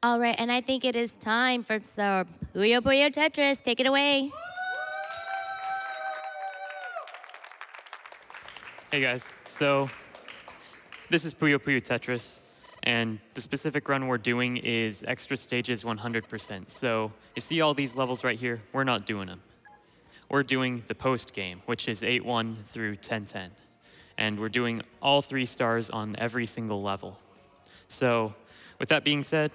All right, and I think it is time for some Puyo Puyo Tetris. Take it away. Hey guys, so this is Puyo Puyo Tetris, and the specific run we're doing is extra stages 100%. So you see all these levels right here? We're not doing them. We're doing the post game, which is 8-1 through 10-10. And we're doing all 3 stars on every single level. So with that being said,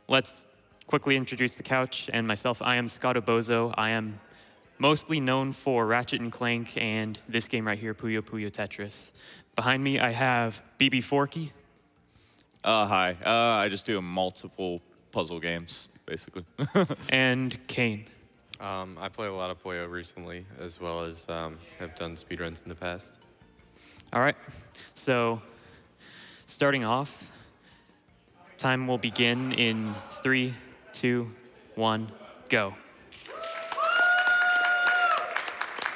let's quickly introduce the couch and myself. I am Scottobozo. I am mostly known for Ratchet and Clank and this game right here, Puyo Puyo Tetris. Behind me, I have BBForky. Hi. I just do multiple puzzle games, basically. And Cane. I play a lot of Puyo recently, as well as have done speedruns in the past. All right, so starting off, time will begin in 3, 2, 1, go.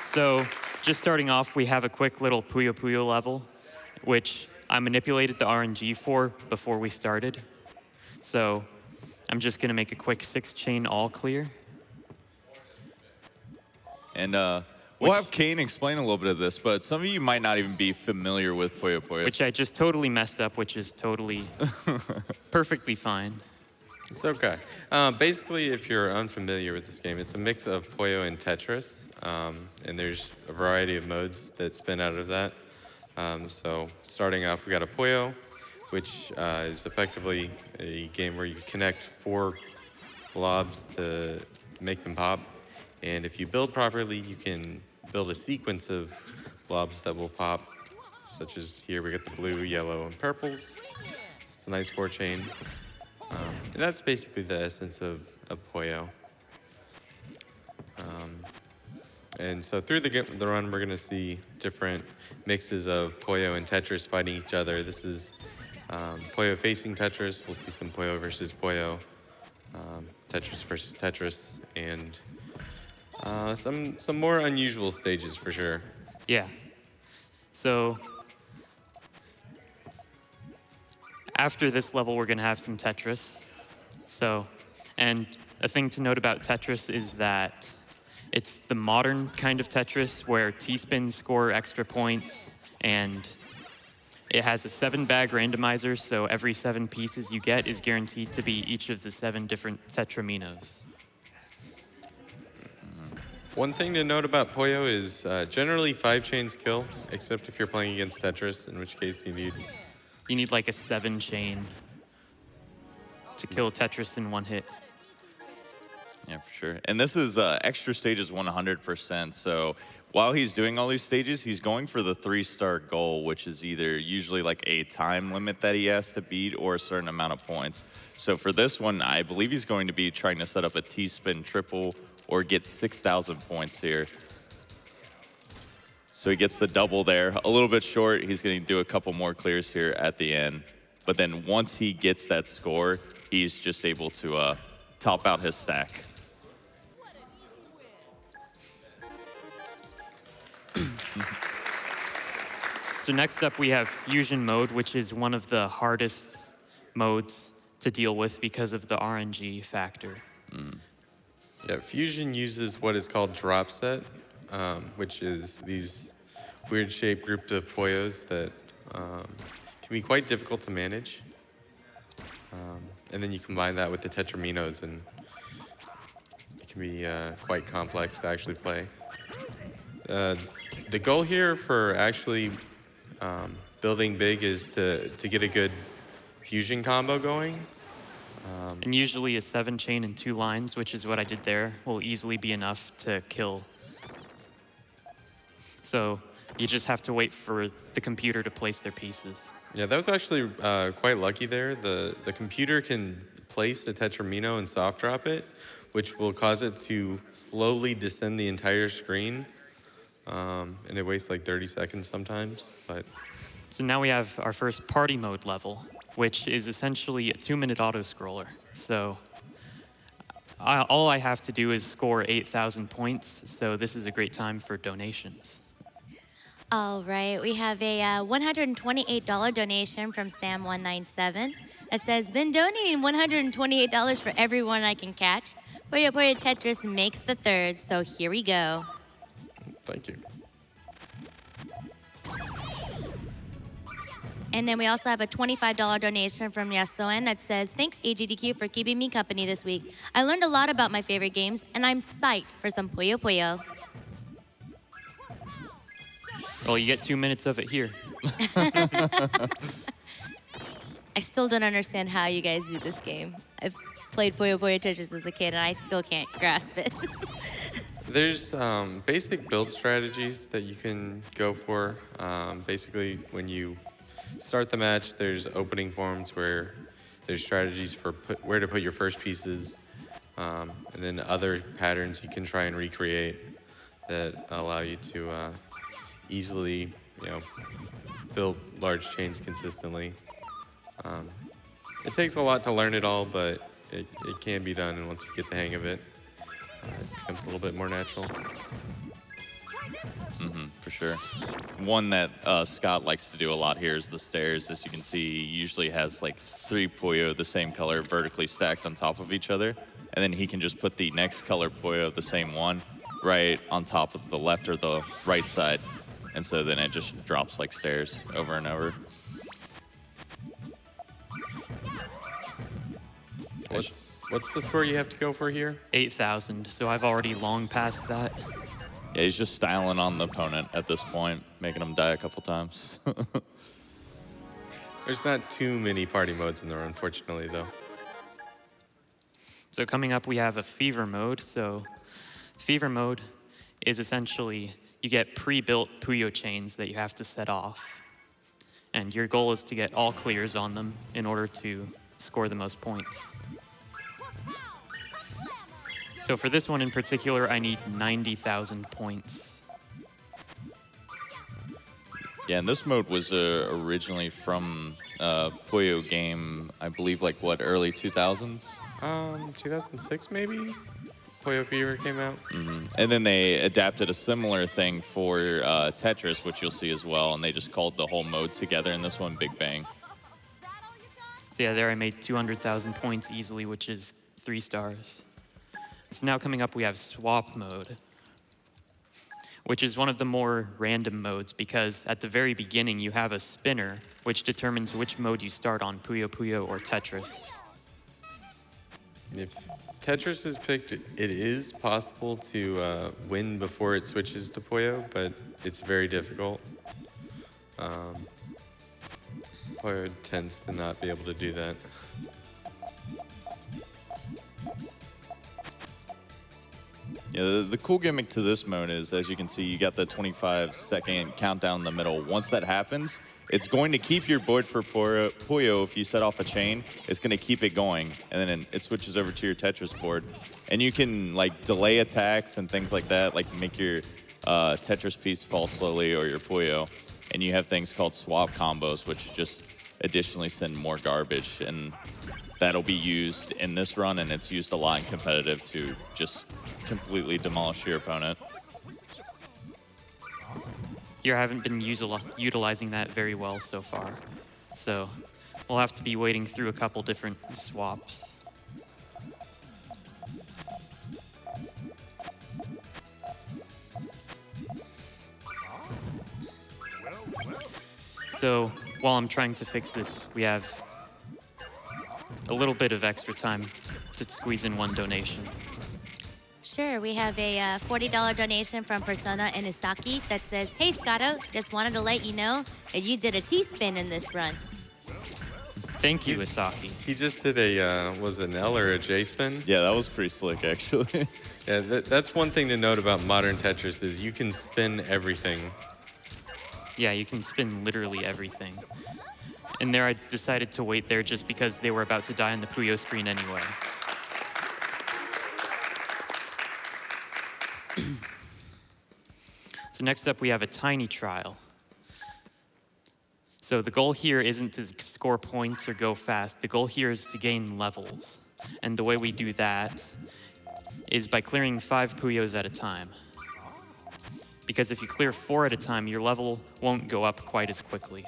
So just starting off, we have a quick little Puyo Puyo level, which I manipulated the RNG for before we started. So I'm just gonna make a quick 6-chain all clear. And we'll have Cane explain a little bit of this, but some of you might not even be familiar with Puyo Puyo. Which I just totally messed up, which is totally perfectly fine. It's okay. Basically, if you're unfamiliar with this game, it's a mix of Puyo and Tetris, and there's a variety of modes that spin out of that. So starting off, we got a Puyo, which is effectively a game where you connect 4 blobs to make them pop. And if you build properly, you can build a sequence of blobs that will pop, such as here we got the blue, yellow, and purples. It's a nice 4-chain. And that's basically the essence of Puyo. And so through the run, we're going to see different mixes of Puyo and Tetris fighting each other. This is Puyo facing Tetris. We'll see some Puyo versus Puyo, Tetris versus Tetris, and some more unusual stages for sure. Yeah. So after this level, we're gonna have some Tetris. So, and a thing to note about Tetris is that it's the modern kind of Tetris where T-spins score extra points, and it has a 7-bag randomizer, so every 7 pieces you get is guaranteed to be each of the 7 different Tetraminos. One thing to note about Puyo is generally 5 chains kill, except if you're playing against Tetris, in which case you need like a 7-chain to kill Tetris in 1 hit. Yeah, for sure. And this is extra stages 100%. So while he's doing all these stages, he's going for the 3-star goal, which is either usually like a time limit that he has to beat or a certain amount of points. So for this one, I believe he's going to be trying to set up a T-spin triple or get 6,000 points here. So he gets the double there. A little bit short. He's going to do a couple more clears here at the end. But then once he gets that score, he's just able to top out his stack. So next up we have Fusion mode, which is one of the hardest modes to deal with because of the RNG factor. Yeah, Fusion uses what is called drop set, which is these weird-shaped group of Puyos that can be quite difficult to manage. And then you combine that with the Tetraminos, and it can be quite complex to actually play. The goal here for actually building big is to get a good fusion combo going. And usually a 7-chain and 2 lines, which is what I did there, will easily be enough to kill. So you just have to wait for the computer to place their pieces. Yeah, that was actually quite lucky there. The computer can place a Tetramino and soft drop it, which will cause it to slowly descend the entire screen. And it wastes like 30 seconds sometimes, but... So now we have our first party mode level, which is essentially a 2-minute auto-scroller. So all I have to do is score 8,000 points, so this is a great time for donations. All right, we have a $128 donation from Sam197. It says, been donating $128 for everyone I can catch. Puyo Puyo Tetris makes the third, so here we go. Thank you. And then we also have a $25 donation from Yasoen that says, thanks AGDQ for keeping me company this week. I learned a lot about my favorite games, and I'm psyched for some Puyo Puyo. Well, you get 2 minutes of it here. I still don't understand how you guys do this game. I've played Puyo Puyo Tetris as a kid, and I still can't grasp it. There's basic build strategies that you can go for. Basically, when you start the match, there's opening forms where there's strategies for where to put your first pieces, and then other patterns you can try and recreate that allow you to easily, build large chains consistently. It takes a lot to learn it all, but it can be done, and once you get the hang of it, it becomes a little bit more natural. For sure. One that Scott likes to do a lot here is the stairs. As you can see, he usually has like 3 Puyo the same color vertically stacked on top of each other. And then he can just put the next color Puyo of the same one right on top of the left or the right side. And so then it just drops like stairs over and over. What's the score you have to go for here? 8,000, so I've already long passed that. Yeah, he's just styling on the opponent at this point, making him die a couple times. There's not too many party modes in there, unfortunately, though. So coming up, we have a fever mode. So fever mode is essentially you get pre-built Puyo chains that you have to set off. And your goal is to get all clears on them in order to score the most points. So for this one in particular, I need 90,000 points. Yeah, and this mode was originally from Puyo game, I believe, like what, early 2000s? 2006 maybe? Puyo Fever came out. And then they adapted a similar thing for Tetris, which you'll see as well, and they just called the whole mode together in this one Big Bang. So yeah, there I made 200,000 points easily, which is 3 stars. So now coming up, we have swap mode, which is one of the more random modes because at the very beginning, you have a spinner, which determines which mode you start on, Puyo Puyo or Tetris. If Tetris is picked, it is possible to win before it switches to Puyo, but it's very difficult. Puyo tends to not be able to do that. Yeah, the cool gimmick to this mode is, as you can see, you got the 25-second countdown in the middle. Once that happens, it's going to keep your board for Puyo. If you set off a chain, it's going to keep it going, and then it switches over to your Tetris board. And you can like delay attacks and things like that, like make your Tetris piece fall slowly or your Puyo. And you have things called swap combos, which just additionally send more garbage. And that'll be used in this run, and it's used a lot in competitive to just completely demolish your opponent. You haven't been utilizing that very well so far. So we'll have to be wading through a couple different swaps. So while I'm trying to fix this, we have a little bit of extra time to squeeze in one donation. Sure, we have a $40 donation from Persona and Isaki that says, hey Scotto, just wanted to let you know that you did a T-spin in this run. Thank you, Isaki. He just did was it an L or a J spin? Yeah, that was pretty slick, actually. Yeah, that's one thing to note about modern Tetris is you can spin everything. Yeah, you can spin literally everything. And there I decided to wait there just because they were about to die on the Puyo screen anyway. So next up we have a tiny trial. So the goal here isn't to score points or go fast. The goal here is to gain levels. And the way we do that is by clearing 5 Puyos at a time. because if you clear 4 at a time, your level won't go up quite as quickly.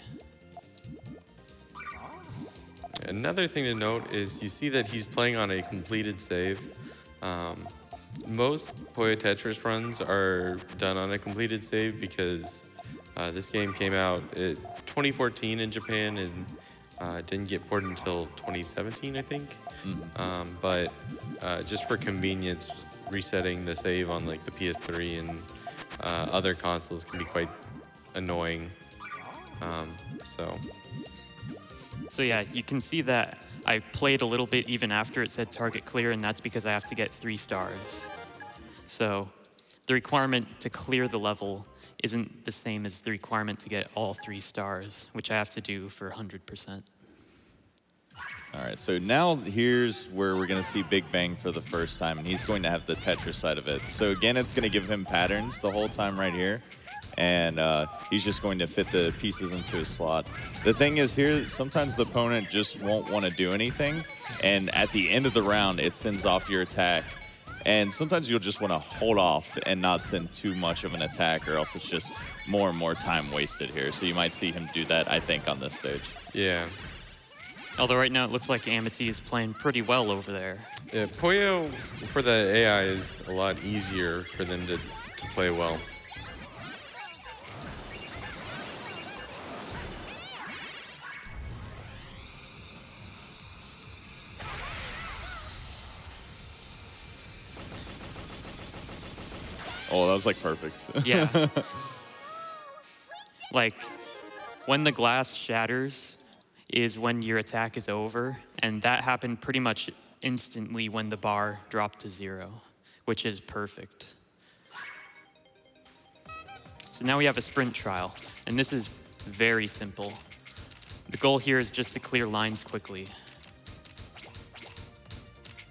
Another thing to note is you see that he's playing on a completed save. Most Puyo Tetris runs are done on a completed save because this game came out in 2014 in Japan and didn't get ported until 2017, I think. But just for convenience, resetting the save on like the PS3 and other consoles can be quite annoying. So yeah, you can see that I played a little bit even after it said target clear, and that's because I have to get 3 stars. So the requirement to clear the level isn't the same as the requirement to get all 3 stars, which I have to do for 100%. All right, so now here's where we're going to see Big Bang for the first time, and he's going to have the Tetris side of it. So again, it's going to give him patterns the whole time right here, and he's just going to fit the pieces into his slot. The thing is here, sometimes the opponent just won't want to do anything, and at the end of the round, it sends off your attack. And sometimes you'll just want to hold off and not send too much of an attack, or else it's just more and more time wasted here. So you might see him do that, I think, on this stage. Yeah. Although right now it looks like Amity is playing pretty well over there. Yeah, Puyo, for the AI, is a lot easier for them to play well. Oh, that was like perfect. Yeah. Like, when the glass shatters is when your attack is over, and that happened pretty much instantly when the bar dropped to 0, which is perfect. So now we have a sprint trial, and this is very simple. The goal here is just to clear lines quickly.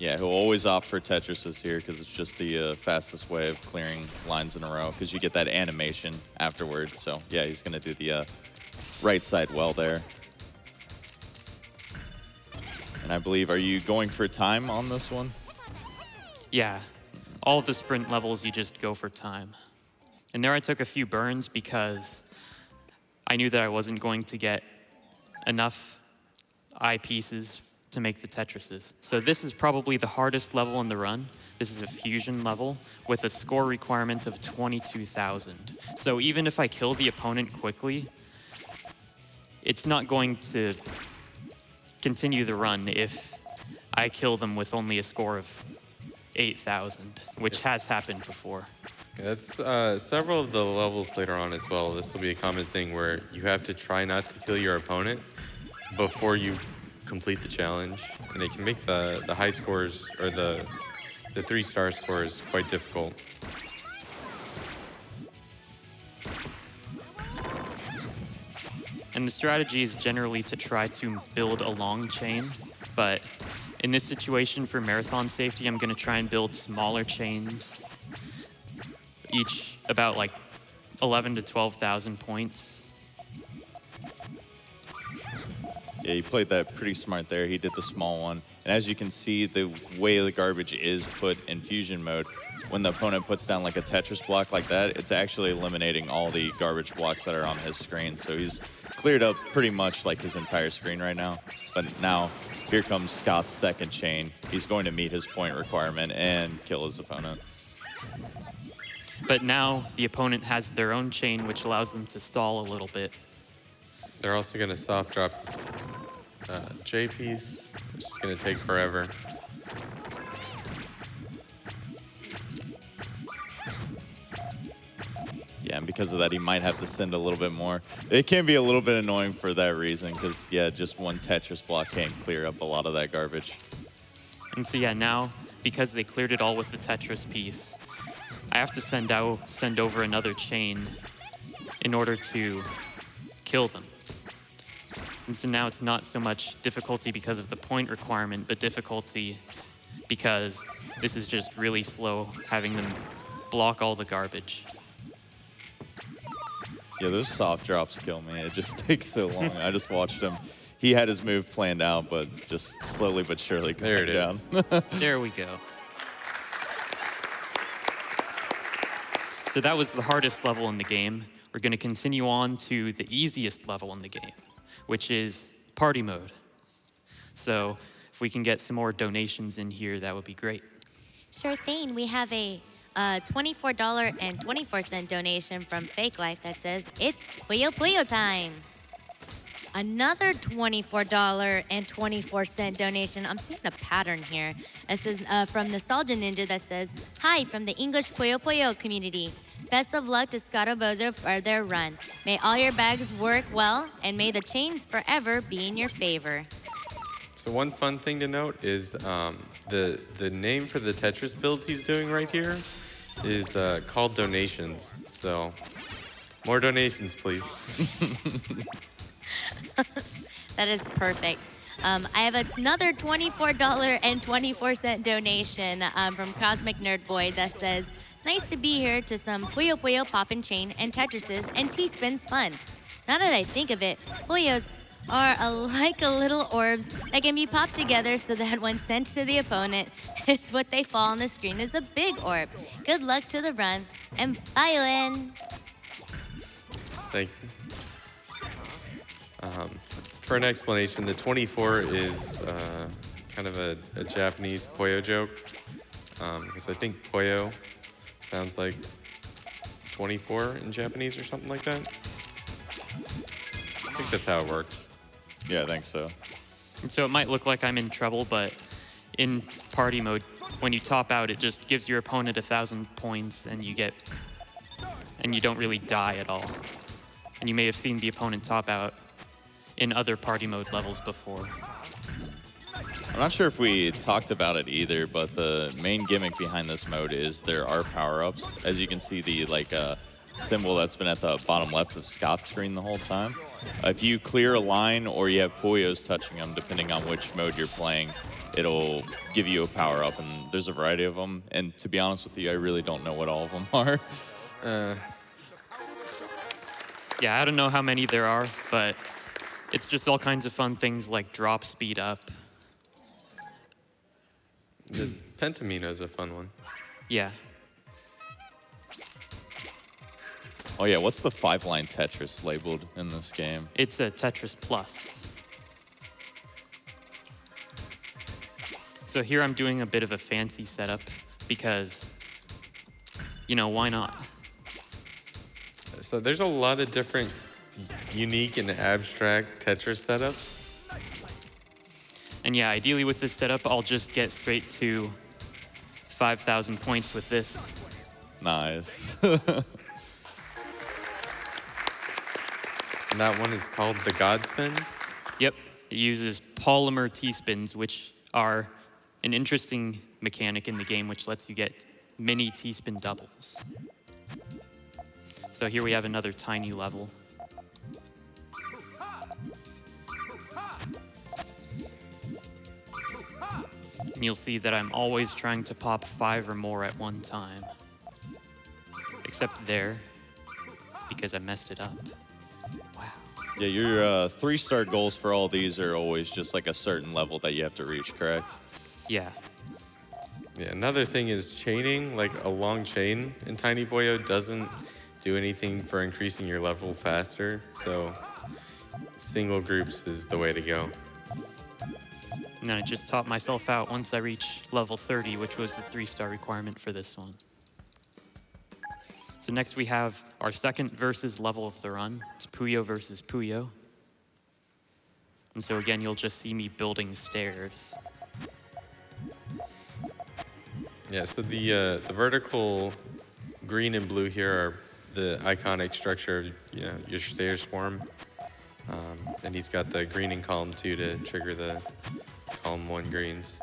Yeah, he'll always opt for Tetris here because it's just the fastest way of clearing lines in a row because you get that animation afterward. So yeah, he's going to do the right side well there. And I believe, are you going for time on this one? Yeah, all of the sprint levels you just go for time. And there I took a few burns because I knew that I wasn't going to get enough eye pieces to make the Tetrises. So this is probably the hardest level in the run. This is a fusion level with a score requirement of 22,000. So even if I kill the opponent quickly, it's not going to continue the run if I kill them with only a score of 8,000, which has happened before. That's several of the levels later on as well. This will be a common thing where you have to try not to kill your opponent before you complete the challenge, and it can make the high scores or the 3-star scores quite difficult. And the strategy is generally to try to build a long chain, but in this situation for marathon safety, I'm going to try and build smaller chains, each about like 11 to 12,000 points. Yeah, he played that pretty smart there. He did the small one. And as you can see, the way the garbage is put in fusion mode, when the opponent puts down like a Tetris block like that, it's actually eliminating all the garbage blocks that are on his screen. So he's cleared up pretty much like his entire screen right now. But now, here comes Scott's second chain. He's going to meet his point requirement and kill his opponent. But now the opponent has their own chain, which allows them to stall a little bit. They're also going to soft drop this J piece, which is going to take forever. Yeah, and because of that, he might have to send a little bit more. It can be a little bit annoying for that reason, because, yeah, just one Tetris block can't clear up a lot of that garbage. And so, yeah, now, because they cleared it all with the Tetris piece, I have to send over another chain in order to kill them. And so now it's not so much difficulty because of the point requirement, but difficulty because this is just really slow, having them block all the garbage. Yeah, those soft drops kill me. It just takes so long. I just watched him. He had his move planned out, but just slowly but surely going down. There we go. So that was the hardest level in the game. We're going to continue on to the easiest level in the game, which is party mode. So if we can get some more donations in here, that would be great. Sure thing. We have a $24.24 donation from Fake Life that says, it's Puyo Puyo time. Another $24.24 donation. I'm seeing a pattern here. This is from Nostalgia Ninja that says, hi, from the English Puyo Puyo community. Best of luck to Scottobozo for their run. May all your bags work well, and may the chains forever be in your favor. So one fun thing to note is the name for the Tetris builds he's doing right here is called donations. So more donations, please. That is perfect. I have another $24.24 donation from Cosmic Nerd Boy that says, nice to be here to some Puyo Puyo Pop and Chain and Tetrises and T-Spins fun. Now that I think of it, Puyos are like a little orbs that can be popped together so that when sent to the opponent, it's what they fall on the screen is a big orb. Good luck to the run, and bye, Lynn. Thank you. For an explanation, the 24 is kind of a Japanese Puyo joke, because I think Puyo sounds like 24 in Japanese or something like that. I think that's how it works. Yeah, I think so. And so it might look like I'm in trouble, but in party mode, when you top out, it just gives your opponent 1,000 points, and you don't really die at all. And you may have seen the opponent top out in other party mode levels before. I'm not sure if we talked about it either, but the main gimmick behind this mode is there are power-ups. As you can see, the symbol that's been at the bottom left of Scott's screen the whole time. If you clear a line or you have Puyos touching them, depending on which mode you're playing, it'll give you a power-up, and there's a variety of them. And to be honest with you, I really don't know what all of them are. Yeah, I don't know how many there are, but it's just all kinds of fun things like drop speed up. The Pentamino is a fun one. Yeah. Oh yeah, what's the 5-line Tetris labeled in this game? It's a Tetris Plus. So here I'm doing a bit of a fancy setup because, why not? So there's a lot of different unique and abstract Tetris setups. And yeah, ideally with this setup, I'll just get straight to 5,000 points with this. Nice. And that one is called the Godspin. Yep, it uses polymer T-spins, which are an interesting mechanic in the game, which lets you get mini T-spin doubles. So here we have another tiny level. And you'll see that I'm always trying to pop 5 or more at one time. Except there, because I messed it up. Wow. Yeah, your 3-star goals for all these are always just like a certain level that you have to reach, correct? Yeah. Yeah, another thing is chaining, like a long chain in Tiny Puyo doesn't do anything for increasing your level faster, so single groups is the way to go. And then I just taught myself out once I reach level 30, which was the 3-star requirement for this one. So next we have our second versus level of the run. It's Puyo versus Puyo. And so again, you'll just see me building stairs. Yeah, so the vertical green and blue here are the iconic structure of your stairs form. And he's got the green in column 2 to trigger the column 1 greens.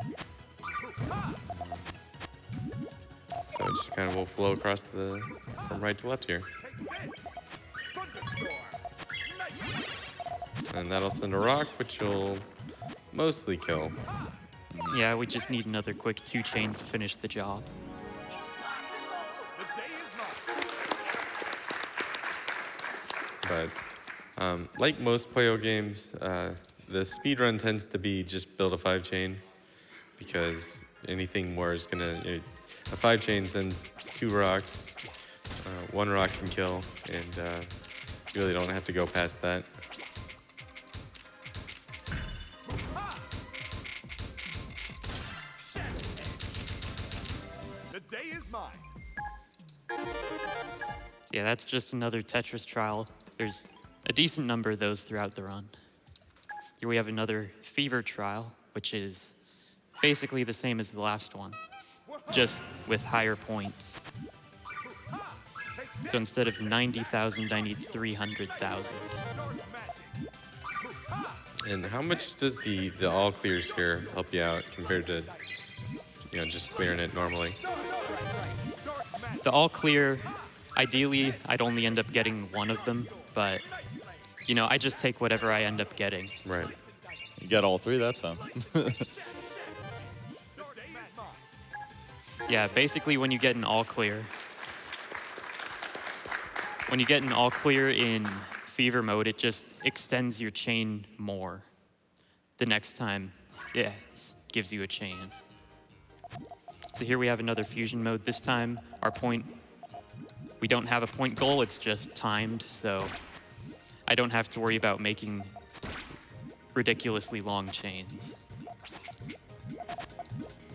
So it just kind of will flow across from right to left here. And that'll send a rock, which will mostly kill. Yeah, we just need another quick 2 chain to finish the job. But like most Puyo games, the speedrun tends to be just build a 5-chain, because anything more is gonna, a 5-chain sends 2 rocks, one rock can kill, and you really don't have to go past that. The day is mine. So yeah, that's just another Tetris trial. There's a decent number of those throughout the run. Here we have another fever trial, which is basically the same as the last one, just with higher points. So instead of 90,000, I need 300,000. And how much does the all clears here help you out compared to, just clearing it normally? The all clear, ideally, I'd only end up getting one of them, but, I just take whatever I end up getting. Right. You got all three that time. Yeah, basically when you get an all clear in fever mode, it just extends your chain more. The next time, yeah, it gives you a chain. So here we have another fusion mode. This time, we don't have a point goal, it's just timed, so I don't have to worry about making ridiculously long chains.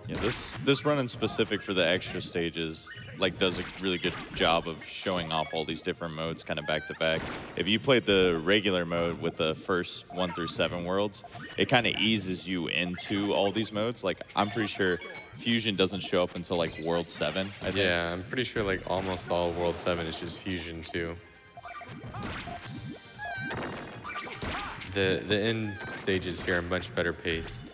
Yeah, this run in specific for the extra stages does a really good job of showing off all these different modes kind of back to back. If you played the regular mode with the first 1 through 7 worlds, it kind of eases you into all these modes. I'm pretty sure Fusion doesn't show up until World 7, I think. Yeah, I'm pretty sure almost all World 7 is just Fusion too. The end stages here are much better paced.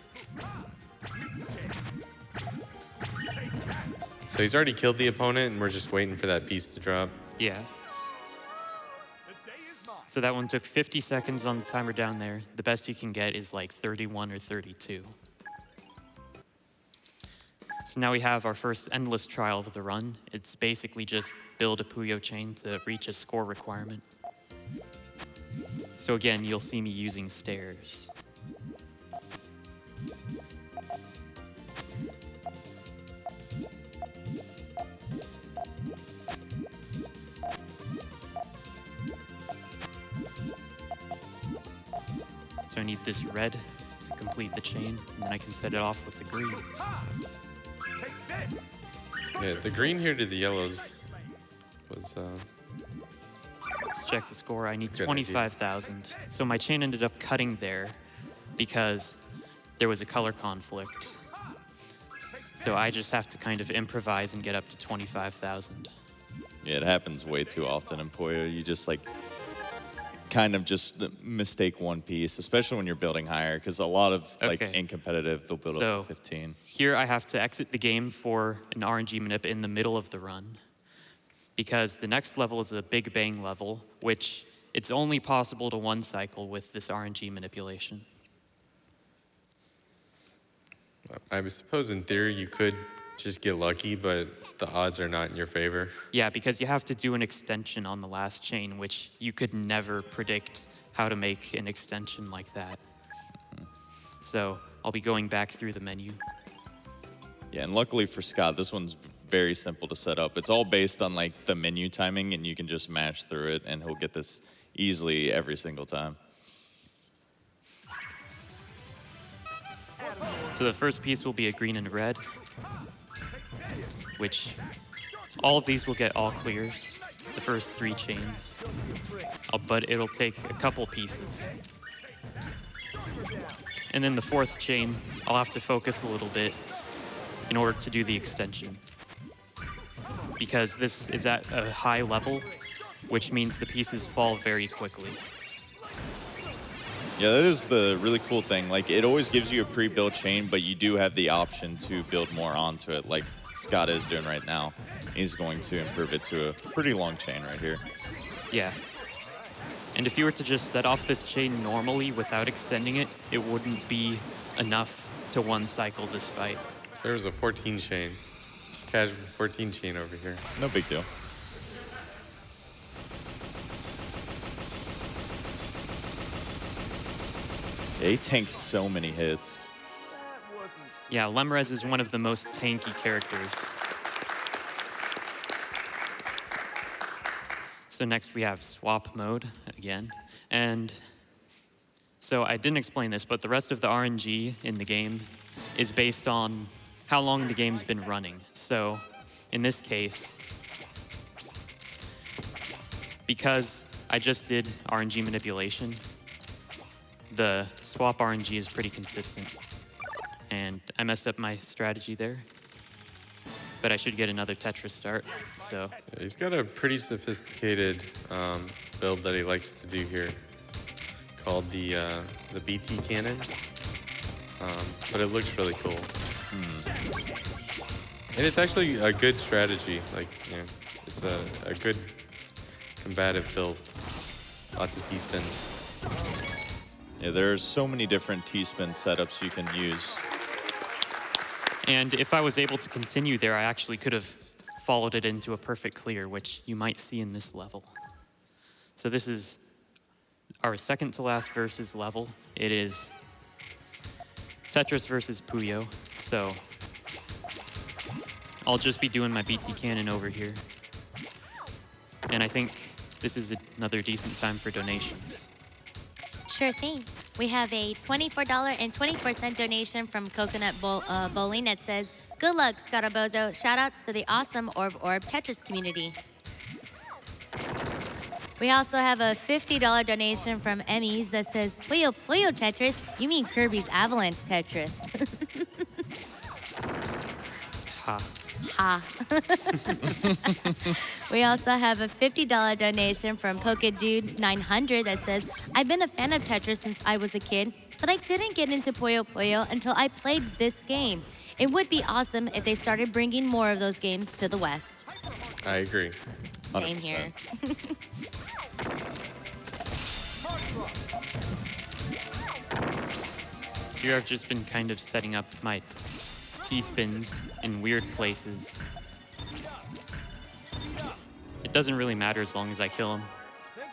So he's already killed the opponent, and we're just waiting for that piece to drop. Yeah. So that one took 50 seconds on the timer down there. The best you can get is 31 or 32. So now we have our first endless trial of the run. It's basically just build a Puyo chain to reach a score requirement. So again, you'll see me using stairs. So I need this red to complete the chain, and then I can set it off with the greens. Yeah, the green here to the yellows was... Let's check the score. I need Good 25,000. So my chain ended up cutting there because there was a color conflict. So I just have to kind of improvise and get up to 25,000. Yeah, it happens way too often in Puyo. You just kind of just mistake one piece, especially when you're building higher, because a lot of in competitive, they'll build up to 15. Here I have to exit the game for an RNG manip in the middle of the run, because the next level is a Big Bang level, which it's only possible to one cycle with this RNG manipulation. I suppose in theory you could just get lucky, but the odds are not in your favor. Yeah, because you have to do an extension on the last chain, which you could never predict how to make an extension like that. So I'll be going back through the menu. Yeah, and luckily for Scott, this one's very simple to set up. It's all based on the menu timing, and you can just mash through it, and he'll get this easily every single time. So the first piece will be a green and red, which all of these will get all clears, the first 3 chains, but it'll take a couple pieces. And then the 4th chain, I'll have to focus a little bit in order to do the extension, because this is at a high level, which means the pieces fall very quickly. Yeah, that is the really cool thing. It always gives you a pre-built chain, but you do have the option to build more onto it, like Scott is doing right now. He's going to improve it to a pretty long chain right here. Yeah. And if you were to just set off this chain normally without extending it, it wouldn't be enough to one cycle this fight. So there's a 14 chain. Just casual 14 chain over here. No big deal. Yeah, he tanks so many hits. Yeah, Lemrez is one of the most tanky characters. Yeah, and So next we have swap mode again. And so I didn't explain this, but the rest of the RNG in the game is based on how long the game's been running. So in this case, because I just did RNG manipulation, the swap RNG is pretty consistent. And I messed up my strategy there, but I should get another Tetris start, so. Yeah, he's got a pretty sophisticated build that he likes to do here, called the BT cannon, but it looks really cool. And it's actually a good strategy. Like, you know, it's a good combative build. Lots of T-spins. Yeah, there's so many different T-spin setups you can use. And if I was able to continue there, I actually could have followed it into a perfect clear, which you might see in this level. So this is our second to last versus level. It is Tetris versus Puyo. So I'll just be doing my BT cannon over here. And I think this is another decent time for donations. Sure thing. We have a $24.24 donation from Coconut Bowling that says, "Good luck, Scottobozo. Shoutouts to the awesome Orb Tetris community." We also have a $50 donation from Emmys that says, "Puyo Tetris? You mean Kirby's Avalanche Tetris." Ha. Ha. We also have a $50 donation from PokeDude900 that says, "I've been a fan of Tetris since I was a kid, but I didn't get into Puyo until I played this game. It would be awesome if they started bringing more of those games to the West." I agree. Same here. Here I've just been kind of setting up my T-spins in weird places. It doesn't really matter as long as I kill him.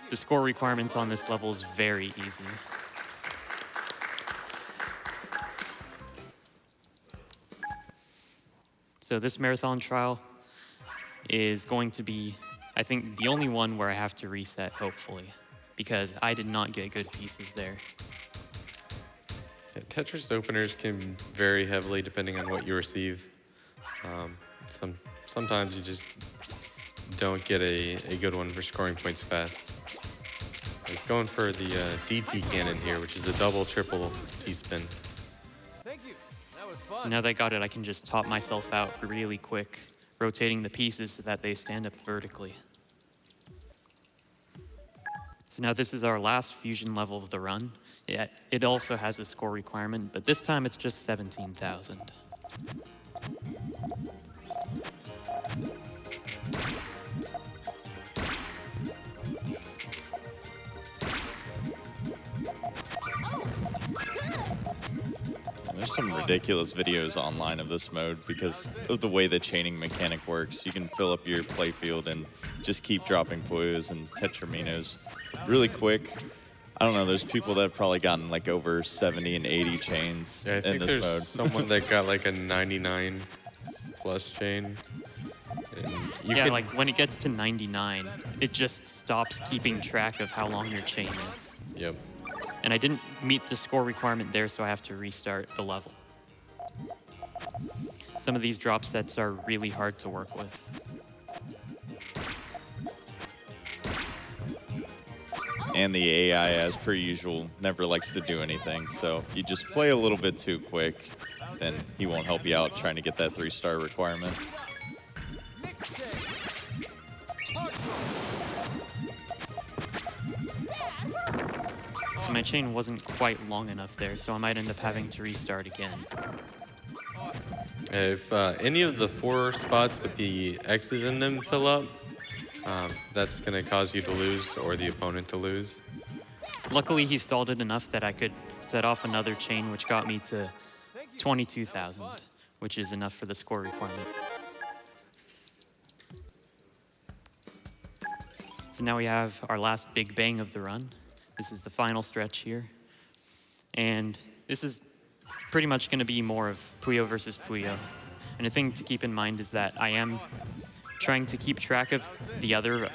The score requirements on this level is very easy. So this marathon trial is going to be, I think, the only one where I have to reset, hopefully, because I did not get good pieces there. Yeah, Tetris openers can vary heavily depending on what you receive. Sometimes you just don't get a good one for scoring points fast. It's going for the DT cannon here, which is a double, triple T-spin. Thank you. That was fun. Now that I got it, I can just top myself out really quick, rotating the pieces so that they stand up vertically. So now this is our last fusion level of the run. It also has a score requirement, but this time it's just 17,000. There's some ridiculous videos online of this mode because of the way the chaining mechanic works. You can fill up your playfield and just keep dropping Puyos and Tetraminos really quick. I don't know, there's people that have probably gotten like over 70 and 80 chains Yeah, I in think this there's mode. someone that got like a 99 plus chain. And you Yeah, can, like when it gets to 99, it just stops keeping track of how long your chain is. Yep. And I didn't meet the score requirement there, so I have to restart the level. Some of these drop sets are really hard to work with. And the AI, as per usual, never likes to do anything. So if you just play a little bit too quick, then he won't help you out trying to get that 3-star requirement. So my chain wasn't quite long enough there, so I might end up having to restart again. If any of the 4 spots with the X's in them fill up, that's going to cause you to lose or the opponent to lose. Luckily, he stalled it enough that I could set off another chain, which got me to 22,000, which is enough for the score requirement. So now we have our last big bang of the run. This is the final stretch here. And this is pretty much going to be more of Puyo versus Puyo. And a thing to keep in mind is that I am trying to keep track of the other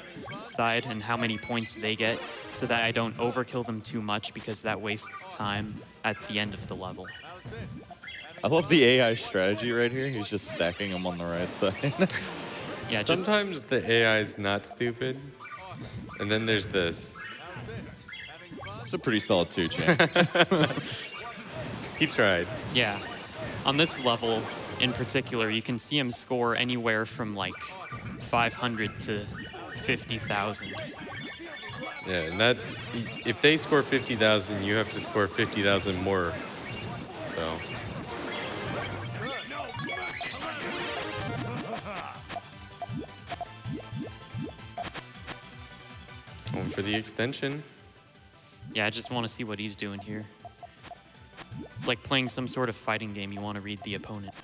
side and how many points they get so that I don't overkill them too much because that wastes time at the end of the level. I love the AI strategy right here. He's just stacking them on the right side. Yeah, just Sometimes the AI is not stupid, and then there's this. It's a pretty solid 2, Chan. He tried. yeah. On this level in particular, you can see him score anywhere from like 500 to 50,000. Yeah, and that if they score 50,000, you have to score 50,000 more. So. Going for the extension. Yeah, I just want to see what he's doing here. It's like playing some sort of fighting game. You want to read the opponent.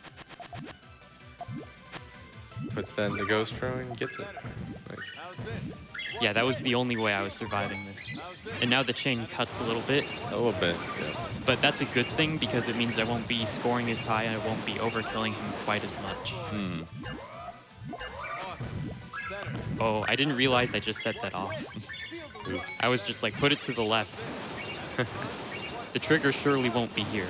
Puts that in the ghost throw and gets it. Nice. Yeah, that was the only way I was surviving this. And now the chain cuts a little bit, A little bit, yeah. but that's a good thing because it means I won't be scoring as high and I won't be overkilling him quite as much. Oh, I didn't realize I just set that off. Oops. I was just like, put it to the left. The trigger surely won't be here.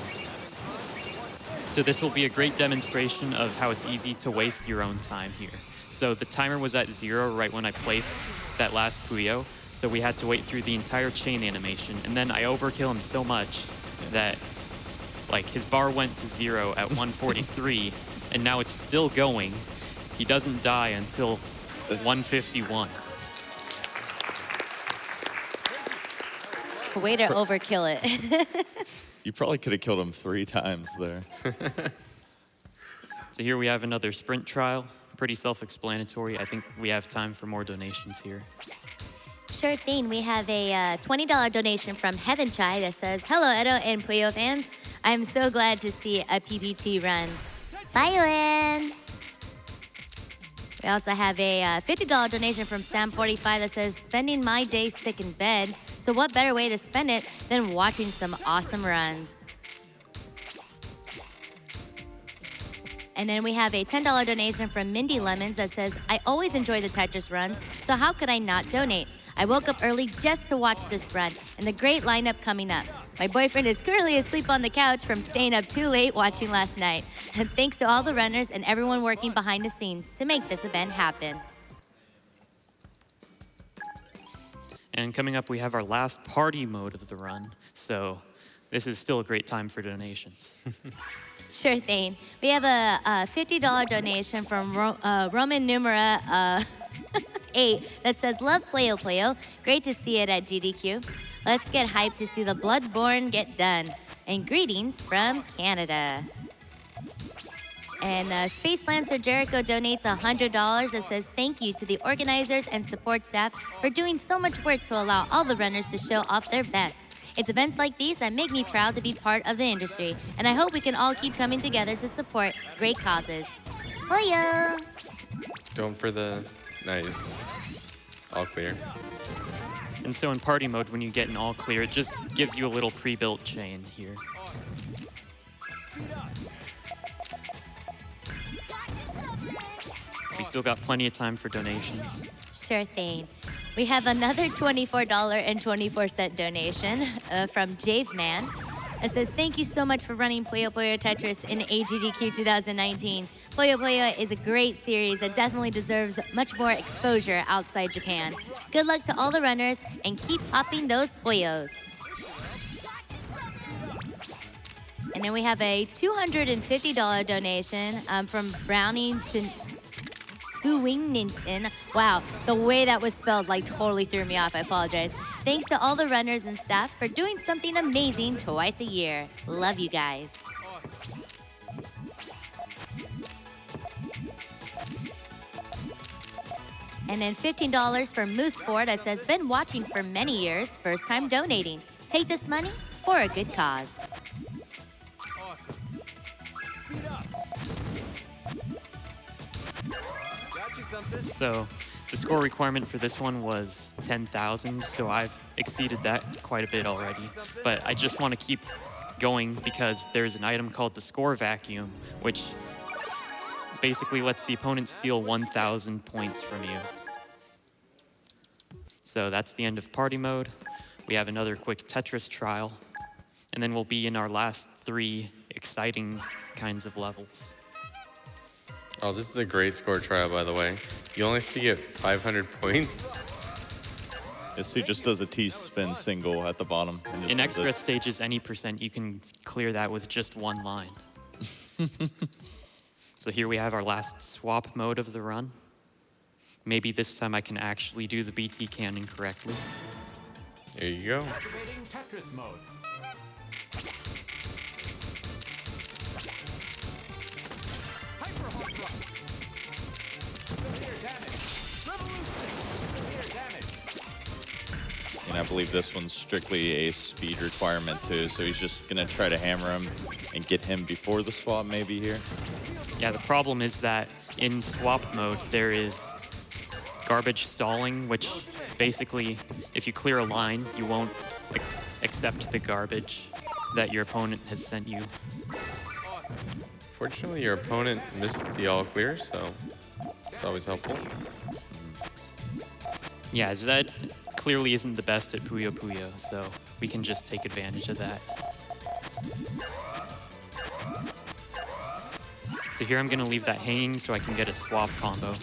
So this will be a great demonstration of how it's easy to waste your own time here. So the timer was at 0 right when I placed that last Puyo, so we had to wait through the entire chain animation, and then I overkill him so much that like his bar went to 0 at 143, and now it's still going. He doesn't die until 151. Way to overkill it. You probably could have killed him 3 times there. So here we have another sprint trial. Pretty self-explanatory. I think we have time for more donations here. Sure thing. We have a $20 donation from Heaven Chai that says, "Hello, Edo and Puyo fans. I'm so glad to see a PPT run. Bye, Lynn." We also have a $50 donation from Sam45 that says, "Spending my day sick in bed. So what better way to spend it than watching some awesome runs?" And then we have a $10 donation from Mindy Lemons that says, "I always enjoy the Tetris runs, so how could I not donate? I woke up early just to watch this run and the great lineup coming up. My boyfriend is currently asleep on the couch from staying up too late watching last night. And thanks to all the runners and everyone working behind the scenes to make this event happen." And coming up, we have our last party mode of the run. So this is still a great time for donations. Sure thing. We have a $50 donation from Roman Numera 8 that says, "Love Puyo Puyo. Great to see it at GDQ. Let's get hyped to see the Bloodborne get done. And greetings from Canada." And Space Lancer Jericho donates $100 that says, "Thank you to the organizers and support staff for doing so much work to allow all the runners to show off their best. It's events like these that make me proud to be part of the industry, and I hope we can all keep coming together to support great causes. Puyo!" Going for the nice. All clear. And so in party mode, when you get an all clear, it just gives you a little pre-built chain here. We still got plenty of time for donations. Sure thing. We have another $24.24 donation from Javeman. It says, "Thank you so much for running Puyo Puyo Tetris in AGDQ 2019. Puyo Puyo is a great series that definitely deserves much more exposure outside Japan. Good luck to all the runners and keep popping those Puyos." And then we have a $250 donation from Brownington to Wingington. Wow, the way that was spelled like totally threw me off. I apologize. "Thanks to all the runners and staff for doing something amazing twice a year. Love you guys." And then $15 from Moose Ford that says, "Been watching for many years, first time donating. Take this money for a good cause." So the score requirement for this one was 10,000, so I've exceeded that quite a bit already. But I just want to keep going because there's an item called the score vacuum, which basically lets the opponent steal 1,000 points from you. So that's the end of party mode. We have another quick Tetris trial, and then we'll be in our last 3 exciting kinds of levels. Oh, this is a great score trial, by the way. You only have to get 500 points. This dude just does a T-spin single at the bottom. And just In does extra it. stages, any percent, you can clear that with just 1 line. So here we have our last swap mode of the run. Maybe this time I can actually do the BT cannon correctly. There you go. Activating Tetris mode. Hyper hard drop. Severe damage. Revolution. Severe damage. And I believe this one's strictly a speed requirement too, so he's just gonna try to hammer him and get him before the swap maybe here. Yeah, the problem is that in swap mode, there is garbage stalling, which basically, if you clear a line, you won't accept the garbage that your opponent has sent you. Fortunately, your opponent missed the all clear, so it's always helpful. Yeah, Zed clearly isn't the best at Puyo Puyo, so we can just take advantage of that. So here I'm gonna leave that hanging so I can get a swap combo.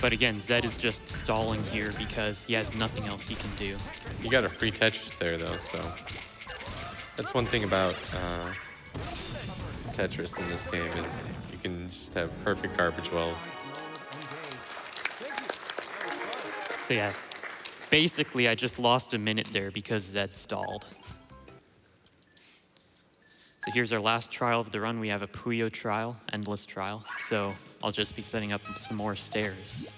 But again, Zed is just stalling here because he has nothing else he can do. You got a free Tetris there, though, so that's one thing about Tetris in this game is you can just have perfect garbage wells. So yeah, basically I just lost a minute there because Zed stalled. So here's our last trial of the run. We have a Puyo trial, endless trial. So I'll just be setting up some more stairs.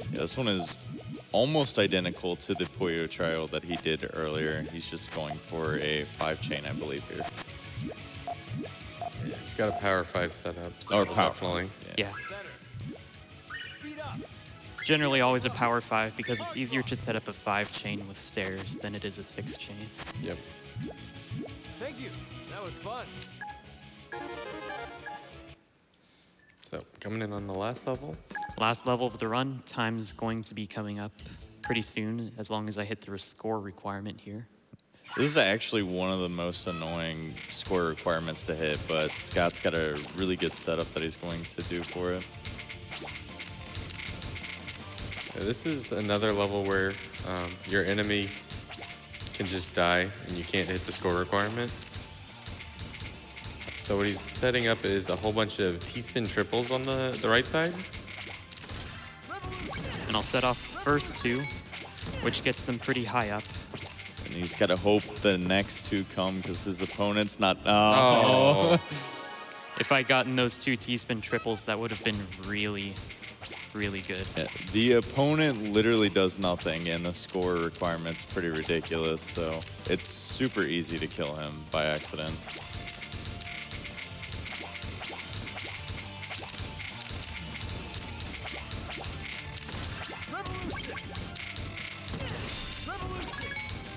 Yeah, this one is almost identical to the Puyo trial that he did earlier. He's just going for a 5-chain, I believe, here. Yeah, he's got a power 5 setup. So Or power definitely. Yeah. Speed up. It's generally always a power 5 because it's easier to set up a 5-chain with stairs than it is a 6-chain. Yep. Thank you. That was fun. So coming in on the last level. Last level of the run, time's going to be coming up pretty soon as long as I hit the score requirement here. This is actually one of the most annoying score requirements to hit, but Scott's got a really good setup that he's going to do for it. Yeah, this is another level where your enemy can just die and you can't hit the score requirement. So what he's setting up is a whole bunch of T-spin triples on the right side. And I'll set off the first 2, which gets them pretty high up. And he's got to hope the next 2 come because his opponent's not. Oh. If I gotten those 2 T-spin triples, that would have been really, really good. Yeah, the opponent literally does nothing, and the score requirement's pretty ridiculous. So it's super easy to kill him by accident.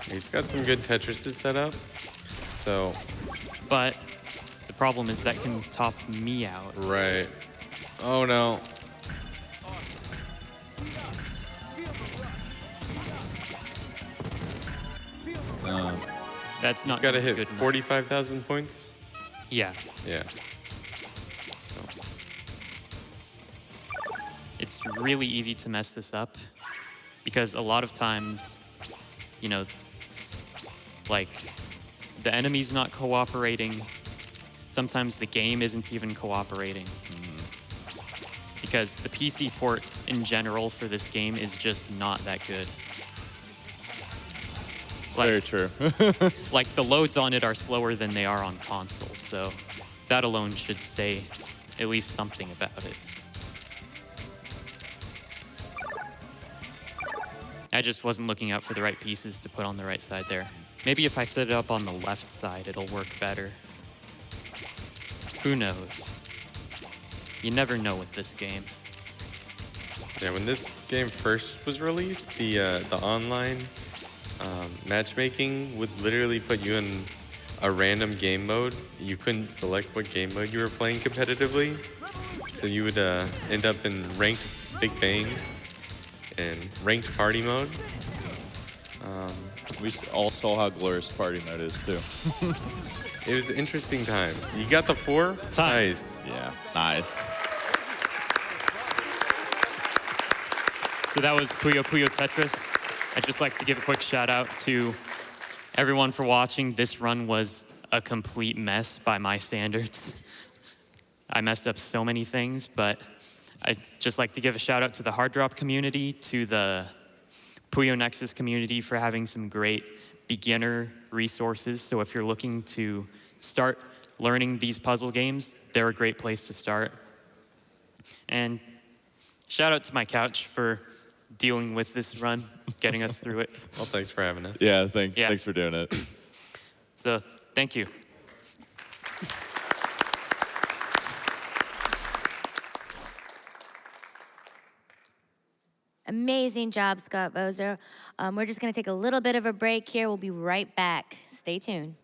He's got some good Tetris set up. So, But the problem is that can top me out. right. Oh no. That's not Got to good hit enough. 45,000 points. Yeah, Yeah. So, it's really easy to mess this up because a lot of times, you know, like the enemy's not cooperating. Sometimes the game isn't even cooperating. Because the PC port in general for this game is just not that good. Very true. Like the loads on it are slower than they are on consoles, so that alone should say at least something about it. I just wasn't looking out for the right pieces to put on the right side there. Maybe if I set it up on the left side, it'll work better. Who knows? You never know with this game. Yeah, when this game first was released, the online matchmaking would literally put you in a random game mode. You couldn't select what game mode you were playing competitively. So you would end up in ranked Big Bang and ranked party mode. We all saw how glorious party mode is too. It was interesting times. You got the 4? Nice. Yeah, nice. So that was Puyo Puyo Tetris. I'd just like to give a quick shout out to everyone for watching. This run was a complete mess by my standards. I messed up so many things, but I'd just like to give a shout out to the Hard Drop community, to the Puyo Nexus community for having some great beginner resources. So if you're looking to start learning these puzzle games, they're a great place to start. And shout out to my couch for dealing with this run, getting us through it. Well, thanks for having us. Yeah, thanks for doing it. So thank you. Amazing job, Scottobozo. We're just going to take a little bit of a break here. We'll be right back. Stay tuned.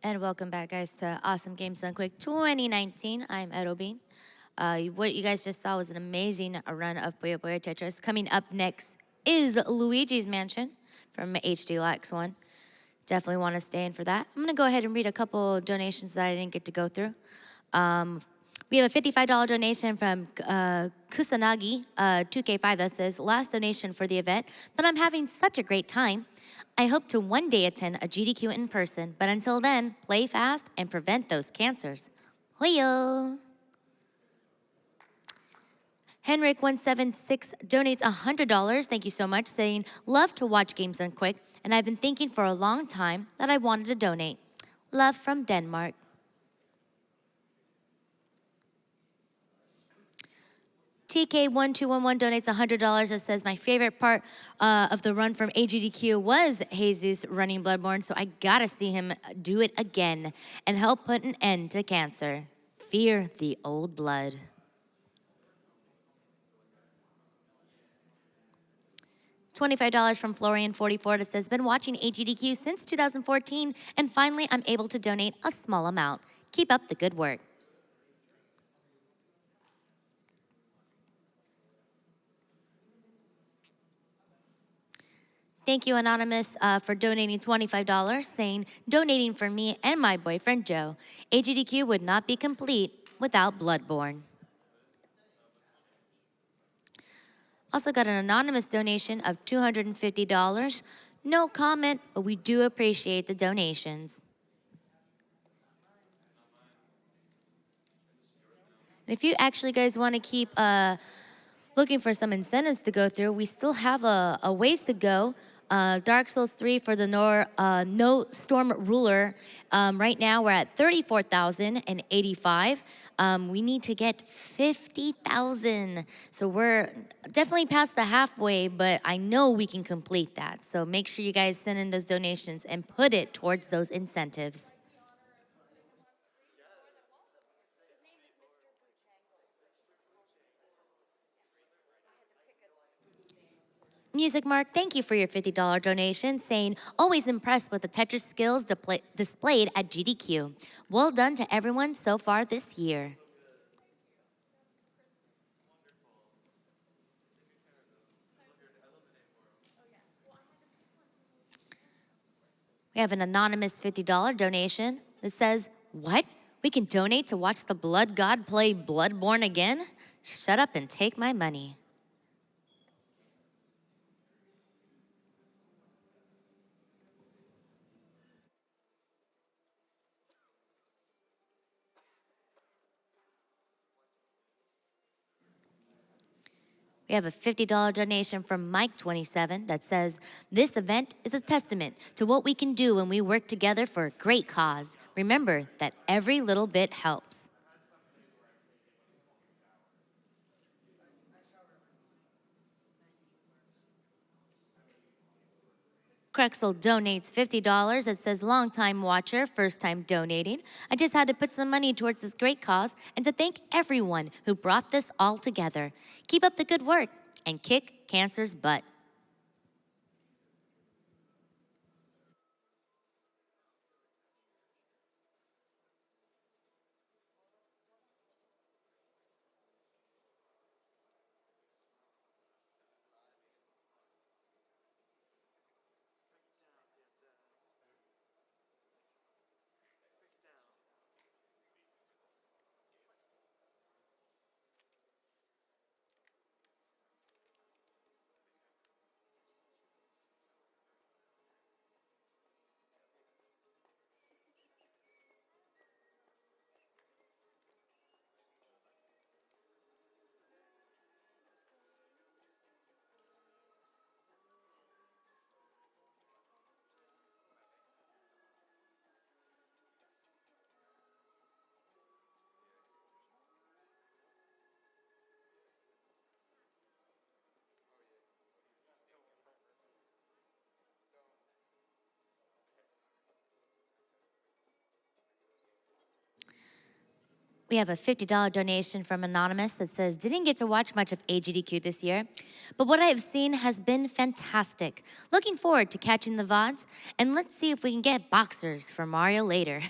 And welcome back, guys, to Awesome Games Done Quick 2019. I'm Edobean. What you guys just saw was an amazing run of Puyo Puyo Tetris. Coming up next is Luigi's Mansion from AGDQ2019. Definitely want to stay in for that. I'm going to go ahead and read a couple donations that I didn't get to go through. We have a $55 donation from Kusanagi, 2K5, that says, last donation for the event, but I'm having such a great time. I hope to one day attend a GDQ in person, but until then, play fast and prevent those cancers. Puyo. Henrik176 donates $100. Thank you so much, saying, love to watch Games Done Quick, and I've been thinking for a long time that I wanted to donate. Love from Denmark. TK1211 donates $100 that says, my favorite part of the run from AGDQ was Jesus running Bloodborne, so I gotta see him do it again and help put an end to cancer. Fear the old blood. $25 from Florian44 that says, been watching AGDQ since 2014, and finally I'm able to donate a small amount. Keep up the good work. Thank you, Anonymous, for donating $25, saying, donating for me and my boyfriend, Joe. AGDQ would not be complete without Bloodborne. Also got an anonymous donation of $250. No comment, but we do appreciate the donations. And if you actually guys want to keep looking for some incentives to go through, we still have a ways to go. Dark Souls 3 for the No Storm Ruler. Right now we're at 34,085. We need to get 50,000. So we're definitely past the halfway, but I know we can complete that. So make sure you guys send in those donations and put it towards those incentives. Music Mark, thank you for your $50 donation, saying, always impressed with the Tetris skills displayed at GDQ. Well done to everyone so far this year. We have an anonymous $50 donation that says, what? We can donate to watch the Blood God play Bloodborne again? Shut up and take my money. We have a $50 donation from Mike27 that says, this event is a testament to what we can do when we work together for a great cause. Remember that every little bit helps. Crexel donates $50. It says, long-time watcher, first-time donating. I just had to put some money towards this great cause and to thank everyone who brought this all together. Keep up the good work and kick cancer's butt. We have a $50 donation from Anonymous that says, didn't get to watch much of AGDQ this year, but what I have seen has been fantastic. Looking forward to catching the VODs, and let's see if we can get boxers for Mario later.